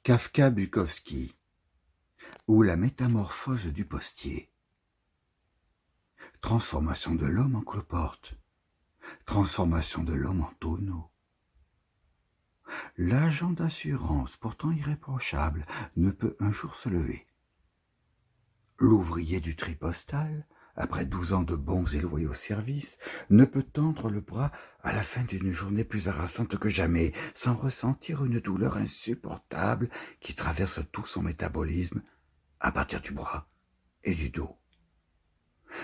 Kafka-Bukowski ou la métamorphose du postier. Transformation de l'homme en cloporte. Transformation de l'homme en tonneau. L'agent d'assurance, pourtant irréprochable, ne peut un jour se lever. L'ouvrier du tri postal, après 12 ans de bons et loyaux services, ne peut tendre le bras à la fin d'une journée plus harassante que jamais, sans ressentir une douleur insupportable qui traverse tout son métabolisme à partir du bras et du dos.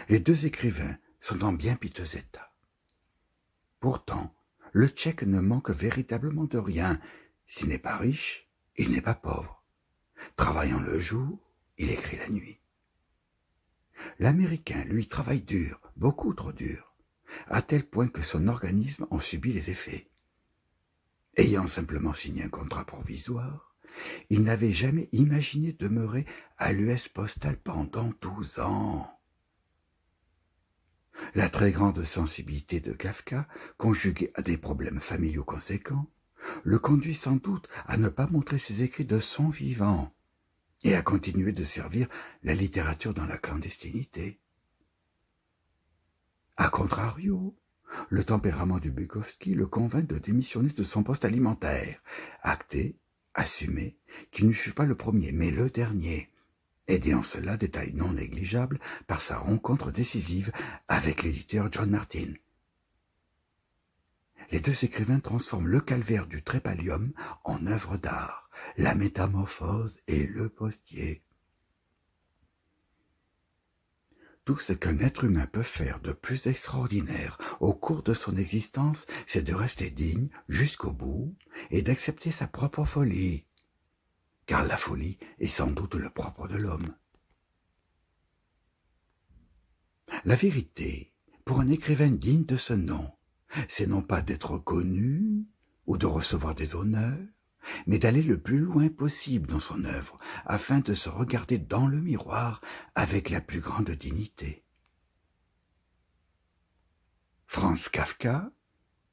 Les deux écrivains sont en bien piteux état. Pourtant, le Tchèque ne manque véritablement de rien. S'il n'est pas riche, il n'est pas pauvre. Travaillant le jour, il écrit la nuit. L'Américain, lui, travaille dur, beaucoup trop dur, à tel point que son organisme en subit les effets. Ayant simplement signé un contrat provisoire, il n'avait jamais imaginé demeurer à l'US Postal pendant 12 ans. La très grande sensibilité de Kafka, conjuguée à des problèmes familiaux conséquents, le conduit sans doute à ne pas montrer ses écrits de son vivant et à continuer de servir la littérature dans la clandestinité. A contrario, le tempérament de Bukowski le convainc de démissionner de son poste alimentaire, acté, assumé, qui ne fut pas le premier, mais le dernier, aidé en cela, détail non négligeable, par sa rencontre décisive avec l'éditeur John Martin. Les deux écrivains transforment le calvaire du trépalium en œuvre d'art, la métamorphose et le postier. Tout ce qu'un être humain peut faire de plus extraordinaire au cours de son existence, c'est de rester digne jusqu'au bout et d'accepter sa propre folie, car la folie est sans doute le propre de l'homme. La vérité, pour un écrivain digne de ce nom, c'est non pas d'être connu ou de recevoir des honneurs, mais d'aller le plus loin possible dans son œuvre, afin de se regarder dans le miroir avec la plus grande dignité. Franz Kafka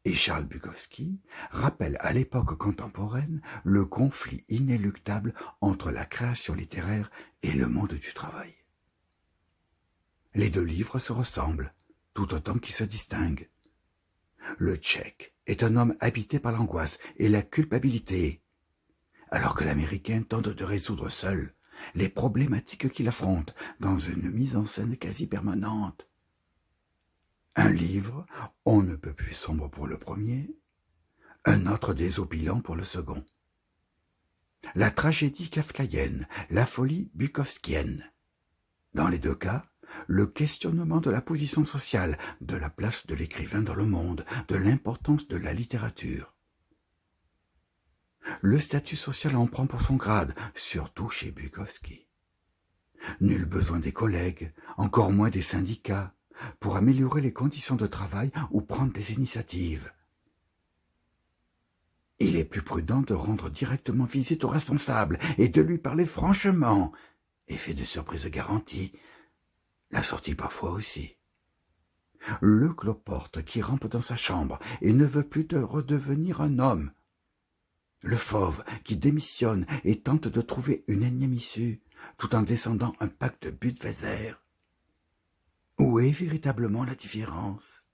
et Charles Bukowski rappellent à l'époque contemporaine le conflit inéluctable entre la création littéraire et le monde du travail. Les deux livres se ressemblent, tout autant qu'ils se distinguent. Le Tchèque est un homme habité par l'angoisse et la culpabilité, alors que l'Américain tente de résoudre seul les problématiques qu'il affronte dans une mise en scène quasi permanente. Un livre, on ne peut plus sombre pour le premier, un autre désopilant pour le second. La tragédie kafkaïenne, la folie bukowskienne. Dans les deux cas, le questionnement de la position sociale, de la place de l'écrivain dans le monde, de l'importance de la littérature. Le statut social en prend pour son grade, surtout chez Bukowski. Nul besoin des collègues, encore moins des syndicats, pour améliorer les conditions de travail ou prendre des initiatives. Il est plus prudent de rendre directement visite au responsable et de lui parler franchement. Effet de surprise garanti, la sortie parfois aussi. Le cloporte qui rampe dans sa chambre et ne veut plus de redevenir un homme. Le fauve qui démissionne et tente de trouver une énième issue, tout en descendant un pack de Budweiser. Où est véritablement la différence ?